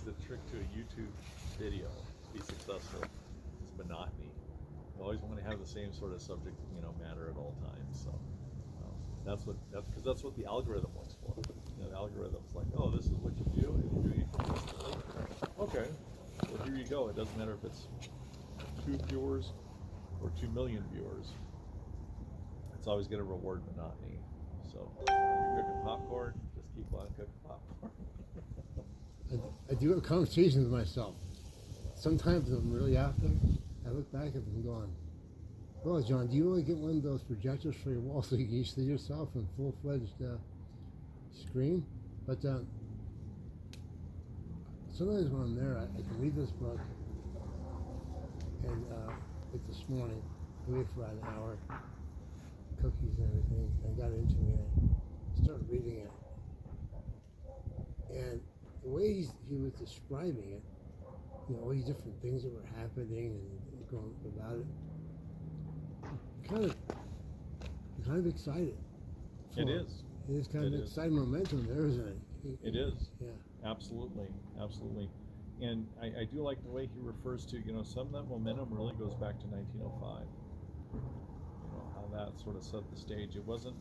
the trick to a YouTube video to be successful is monotony. You always want to have the same sort of subject, matter at all times. So because that's what the algorithm looks for. The algorithm's like, oh, this is what you do, and you do it consistently. Okay, well here you go. It doesn't matter if it's 2 viewers or 2 million viewers. It's always going to reward monotony. So if you're cooking popcorn, just keep on cooking popcorn. I do have conversations with myself. Sometimes I'm really out there. I look back at them and going, well, John, do you really get one of those projectors for your wall so you can see yourself in full-fledged screen? But sometimes when I'm there, I can read this book, and like this morning, I waited for about an hour, cookies and everything, and I got into it, and I started reading it. And the way he was describing it, all these different things that were happening and going about it, kind of excited. It is. It is kind of exciting momentum there, isn't it? It is. Yeah. Absolutely. And I do like the way he refers to, some of that momentum really goes back to 1905. How that sort of set the stage. It wasn't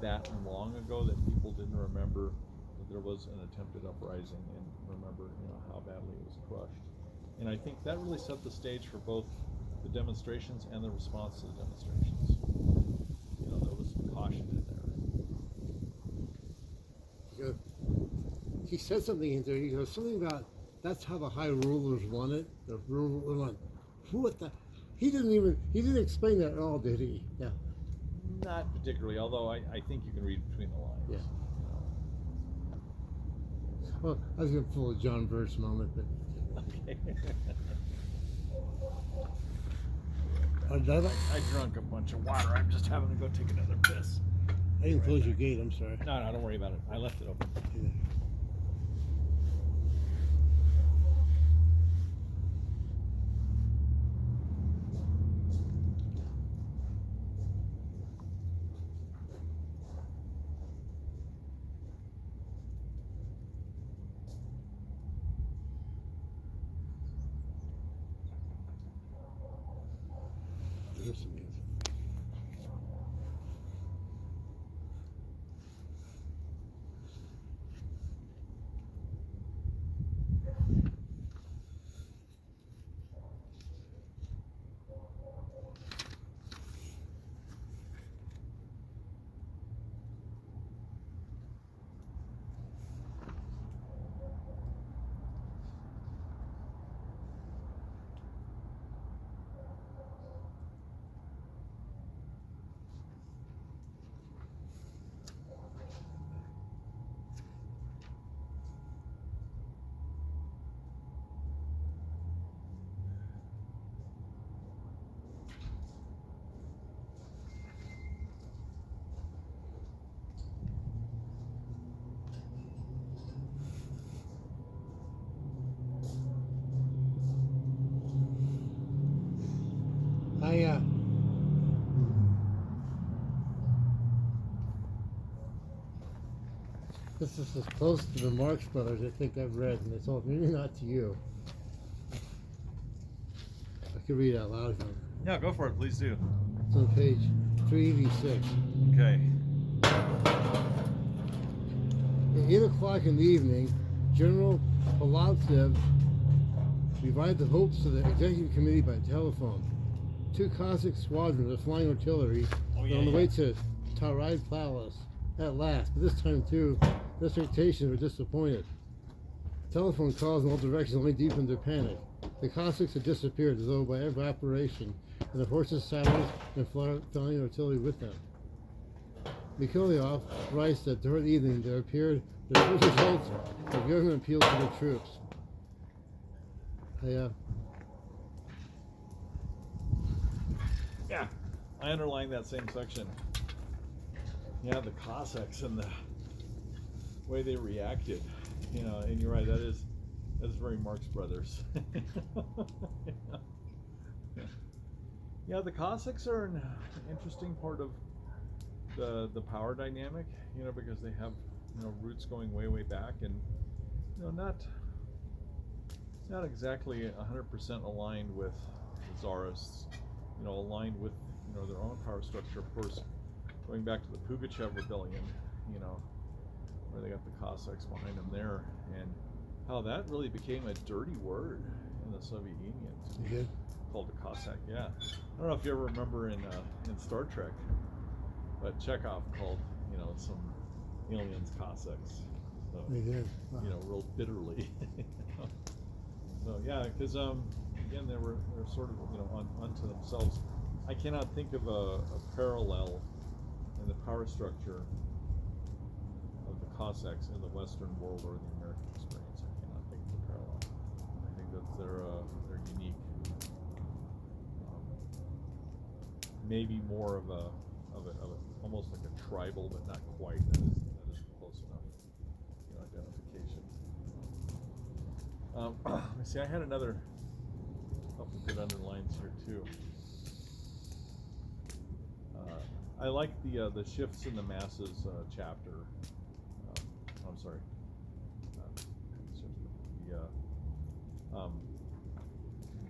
that long ago that people didn't remember that there was an attempted uprising and remember, how badly it was crushed. And I think that really set the stage for both the demonstrations and the response to the demonstrations. There was some caution in there. He said something in there. He goes something about that's how the high rulers won it. The ruler won. What the? He didn't explain that at all, did he? Yeah. Not particularly, although I think you can read between the lines. Yeah. Well, I was going to pull a John Birch moment, but. Okay. I drank a bunch of water. I'm just having to go take another piss. I didn't close your gate. I'm sorry. No, don't worry about it. I left it open. Yeah. There's some music. This is as close to the Marx Brothers I think I've read, and it's all maybe not to you. I could read it out loud if you want. Yeah, go for it. Please do. It's on page 386. Okay. At 8 o'clock in the evening, General Polovtsev revived the hopes of the executive committee by telephone. 2 Cossack squadrons of flying artillery were on the way to Tarai Palace at last, but this time too, the expectations were disappointed. Telephone calls in all directions only deepened their panic. The Cossacks had disappeared as though by evaporation, and the horses, saddles, and flying artillery with them. Mikhailov writes that during the evening there appeared the first results of government appeal to the troops. Yeah, I underlined that same section. Yeah, the Cossacks and the way they reacted, and you're right, that's very Marx Brothers. Yeah, the Cossacks are an interesting part of the power dynamic, because they have roots going way back, and not not exactly 100% aligned with the Tsarists, aligned with, their own power structure. Of course, going back to the Pugachev rebellion, where they got the Cossacks behind them there, and how that really became a dirty word in the Soviet Union to be called a Cossack. Yeah, I don't know if you ever remember in Star Trek, but Chekhov called some aliens Cossacks. So, They did. Wow. Real bitterly. So yeah, because again, they're sort of unto themselves. I cannot think of a parallel in the power structure of the Cossacks in the Western world or the American experience. I cannot think of a parallel. I think that they're unique. Maybe more of a almost like a tribal, but not quite. That is close enough identification. Let me see. I had another couple good underlines here too. I like the shifts in the masses chapter. I'm sorry.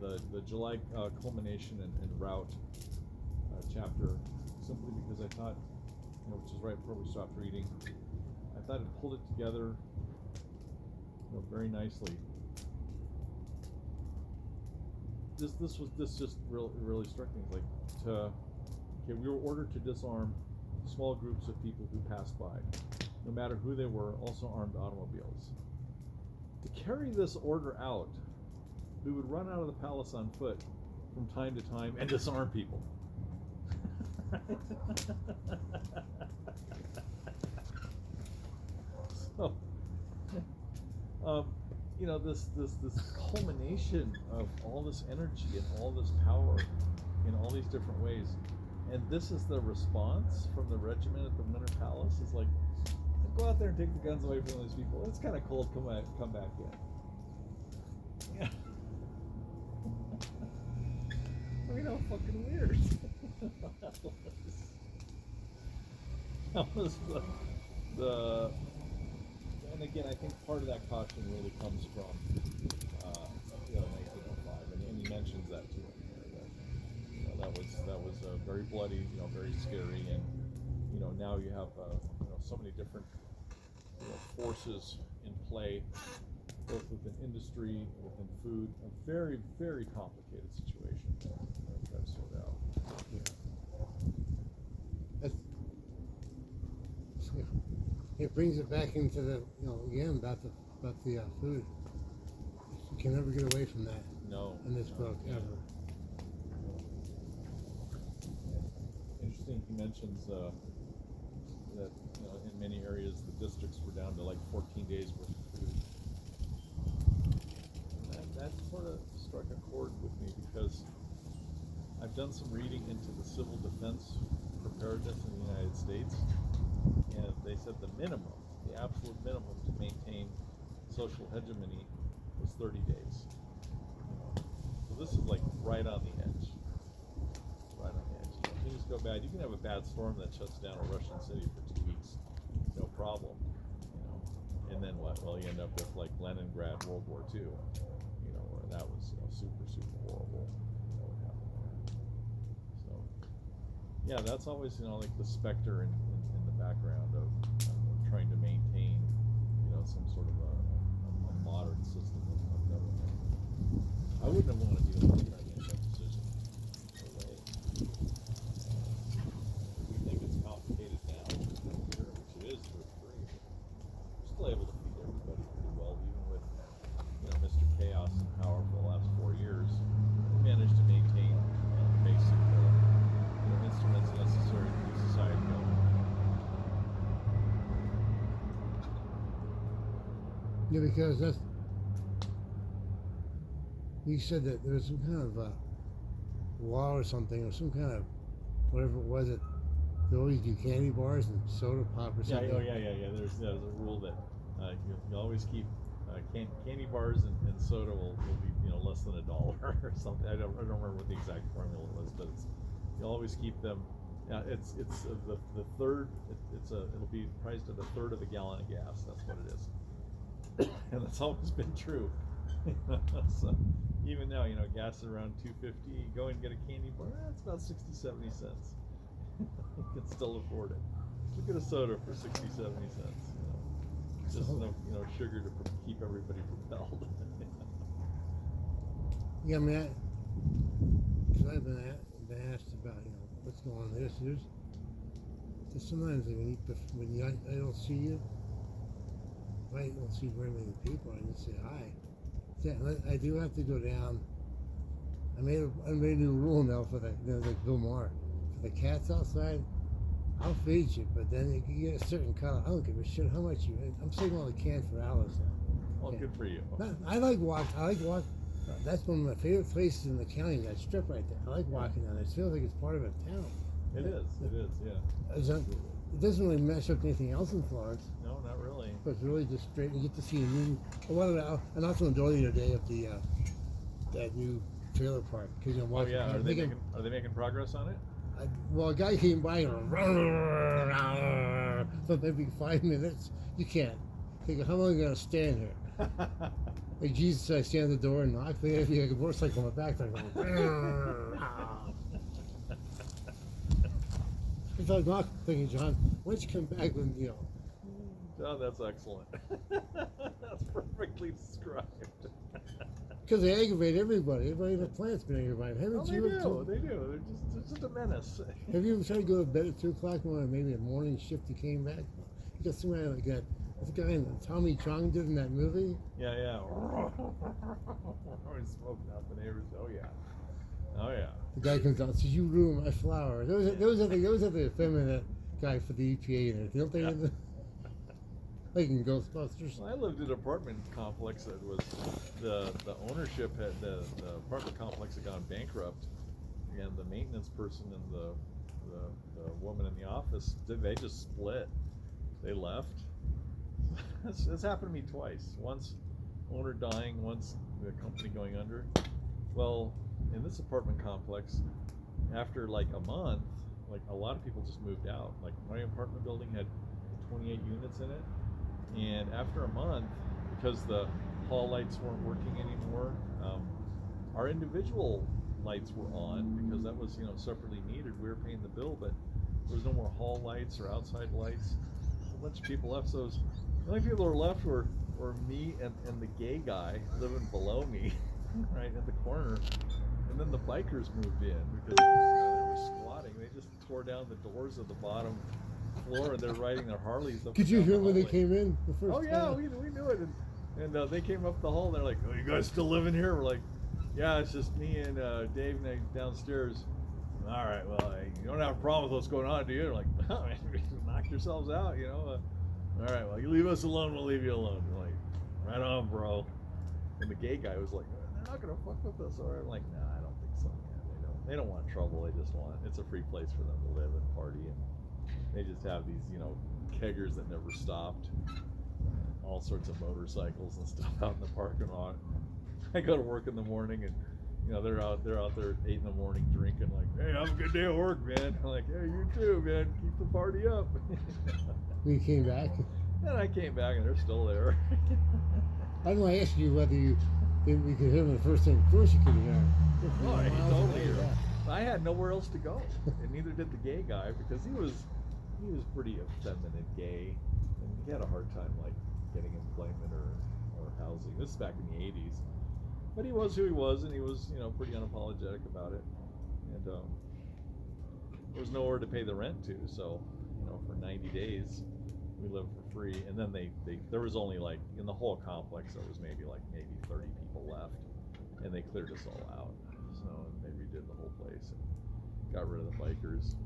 The July culmination and route chapter, simply because I thought, which is right before we stopped reading, I thought it pulled it together, very nicely. This just really struck me, like we were ordered to disarm small groups of people who passed by, no matter who they were, also armed automobiles. To carry this order out, we would run out of the palace on foot from time to time and disarm people. So, this culmination of all this energy and all this power in all these different ways, and this is the response from the regiment at the Winter Palace. Is like, go out there and take the guns away from these people. It's kind of cold. Come back in. Yeah. How fucking weird. That was the and again, I think part of that caution really comes from 1905, and he mentions that too. That was very bloody, very scary, and now you have so many different forces in play, both within industry, within food, a very, very complicated situation to try to sort out. It brings it back into the again about the food. You can never get away from that. No. In this book ever. Interesting. He mentions that in many areas the districts were down to like 14 days worth of food. That sort of struck a chord with me, because I've done some reading into the civil defense preparedness in the United States, and they said the absolute minimum to maintain social hegemony was 30 days. So this is like right on the edge. Right on the edge. Things go bad. You can have a bad storm that shuts down a Russian city for 2 weeks, no problem. And then what? Well, you end up with like Leningrad, World War II. Where that was super, super horrible. What happened there. So yeah, that's always like the specter in the background of trying to maintain some sort of a modern system of government. I wouldn't have wanted to be the one trying to make that decision. No way. We think it's complicated now, which it is to a degree. We're still able to feed everybody pretty well, even with Mr. Chaos in power for the last 4 years. We managed to maintain basic instruments necessary to keep society going. Yeah, because you said that there was some kind of law or something, or some kind of whatever it was, that they always do candy bars and soda pop or something. Yeah. There's a rule that you always keep candy bars and soda will be less than $1 or something. I don't remember what the exact formula was, but you always keep them. Yeah, it's the third. It'll be priced at a third of a gallon of gas. That's what it is. And that's always been true. So even now, gas is around 250. You go and get a candy bar, it's about 60, 70 cents. You can still afford it. Look at a soda for 60, 70 cents. Just enough, sugar to keep everybody propelled. Yeah, I mean, because I've been asked about, what's going on there. So there's sometimes when I don't see you, if I don't see very many people, I just say hi. I do have to go down. I made a new rule now for like Bill Maher. For the cats outside, I'll feed you, but then you can get a certain color. I don't give a shit how much you eat. I'm sitting on the can for hours now. Well, good for you. I like walk. That's one of my favorite places in the county. That strip right there. I like walking down there. It feels like it's part of a town. It is, yeah. It doesn't really mess up anything else in Florence. No, not really. But it's really just straight. You get to see a lot of. I knocked on the door the other day of that new trailer park because Oh yeah, are they making progress on it? Well, a guy came by and for maybe 5 minutes. You can't. Think, how long are you gonna stand here? Like Jesus, I stand at the door and knock. There'd be like a motorcycle on my back. Like, if I knock, thinking, John, why don't you come back when John, that's excellent. That's perfectly described. Because they aggravate everybody. Everybody in the plant's been aggravated. Haven't They do. They're just a menace. Have you ever tried to go to bed at 2 o'clock when maybe a morning shift you came back? You got somebody like that. What's the guy in Tommy Chong did in that movie? Yeah. Always smoking out the neighbors. Oh yeah. The guy comes out and says, "You ruined my flower." There was the effeminate guy for the EPA in it. Don't they? Yeah. Like in Ghostbusters. Well, I lived in an apartment complex that was the ownership had the apartment complex had gone bankrupt, and the maintenance person and the woman in the office they just split. They left. This happened to me twice. Once owner dying, once the company going under. Well, in this apartment complex, after like a month, like a lot of people just moved out. Like my apartment building had 28 units in it, and after a month, because the hall lights weren't working anymore, our individual lights were on because that was separately metered. We were paying the bill, but there was no more hall lights or outside lights. A bunch of people left, so the only people who were left were me and the gay guy living below me, right at the corner. And then the bikers moved in because they were squatting. They just tore down the doors of the bottom floor and they're riding their Harleys up. Could you hear when they came in the first Oh yeah, time? we knew it. And they came up the hall and they're like, "Oh, you guys still living here?" We're like, "Yeah, it's just me and Dave downstairs." All right, well, you don't have a problem with what's going on, do you? They're like, "Oh, man, knock yourselves out, all right, well, you leave us alone, we'll leave you alone." We're like, "Right on, bro." And the gay guy was like, "They're not gonna fuck with us, all right?" I'm like, "Nah, I don't think so, man. They don't want trouble. It's a free place for them to live and party, and they just have these, keggers that never stopped, all sorts of motorcycles and stuff out in the parking lot." I go to work in the morning and they're out there at 8 in the morning drinking, like, "Hey, have a good day at work, man." I'm like, "Hey, you too, man. Keep the party up." When you came back? And I came back and they're still there. I don't know, I asked you whether you could hear them the first thing. Of course you could hear them. Oh, he totally hear them. I had nowhere else to go, and neither did the gay guy because he was pretty effeminate gay, and he had a hard time like getting employment or housing. This is back in the 80s. But he was who he was, and he was, pretty unapologetic about it. And there was nowhere to pay the rent to, so, for 90 days, we lived for free. And then there was only like, in the whole complex, there was maybe 30 people left, and they cleared us all out. So they redid the whole place and got rid of the bikers.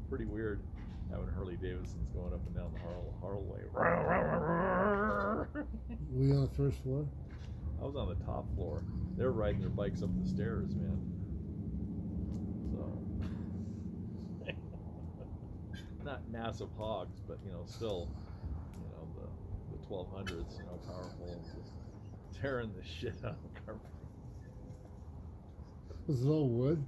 Pretty weird having Harley Davidsons going up and down the Harley. Were you on the first floor? I was on the top floor. They were riding their bikes up the stairs, man. So, not massive hogs, but still, the 1200s, powerful, just tearing the shit out of the carpet. Was it all wood?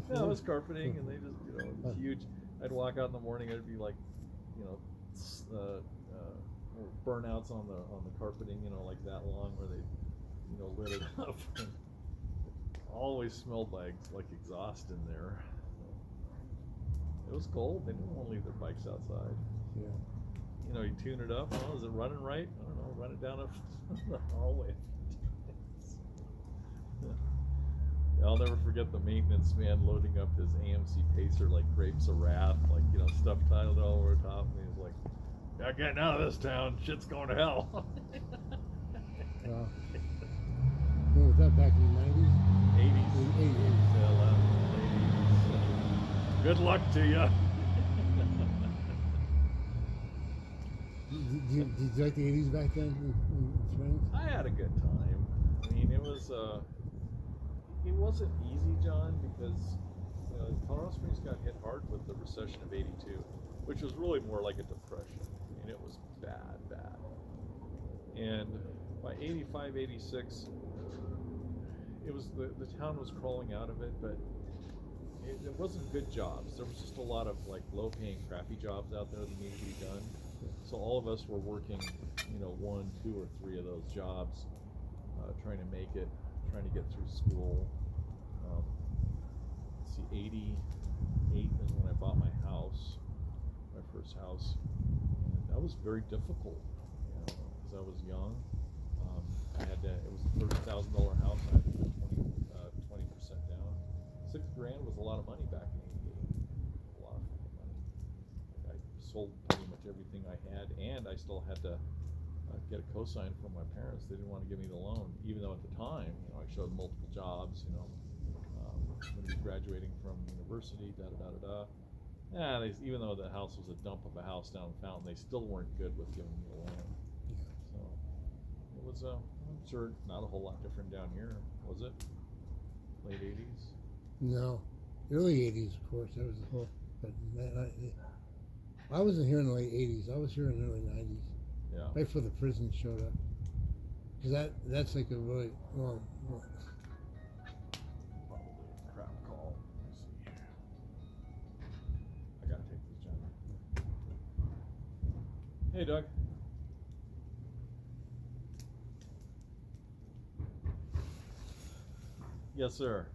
No, it was carpeting, and they just, it was huge. I'd walk out in the morning, it'd be like, burnouts on the carpeting, like that long, where they lit it up. And always smelled like exhaust in there. It was cold. They didn't want to leave their bikes outside. Yeah. You tune it up. Oh, is it running right? I don't know. Run it down the hallway. I'll never forget the maintenance man loading up his AMC Pacer like grapes of wrath, stuff titled all over top, and he's like, "You're getting out of this town. Shit's going to hell." Wow. When was that, back in the 90s? 80s. 80s. Yeah, 80s. Good luck to you. Did you like the 80s back then in Springs? I had a good time. I mean, it wasn't easy, John, because Colorado Springs got hit hard with the recession of '82, which was really more like a depression. I mean, it was bad. And by '85, '86, it was the town was crawling out of it, but it wasn't good jobs. There was just a lot of low-paying, crappy jobs out there that needed to be done. So all of us were working, 1, 2, or 3 of those jobs, trying to make it, trying to get through school. 88 is when I bought my house, my first house, and that was very difficult, because I was young. It was a $30,000 house. I had to put 20% down. $6,000 was a lot of money back in '88. A lot of money. I sold pretty much everything I had, and I still had to get a cosign from my parents. They didn't want to give me the loan, even though at the time, I showed multiple jobs. When he was graduating from university, Yeah, even though the house was a dump of a house down in Fountain, they still weren't good with giving me the loan. So it was, I'm sure, not a whole lot different down here, was it? Late '80s. No, early 80s, of course. That was the whole. But I wasn't here in the late 80s. I was here in the early 90s. Yeah. Right before the prison showed up. Because that's like a really long. Probably a crap call. Let me see. I gotta take this, John. Hey, Doug. Yes, sir.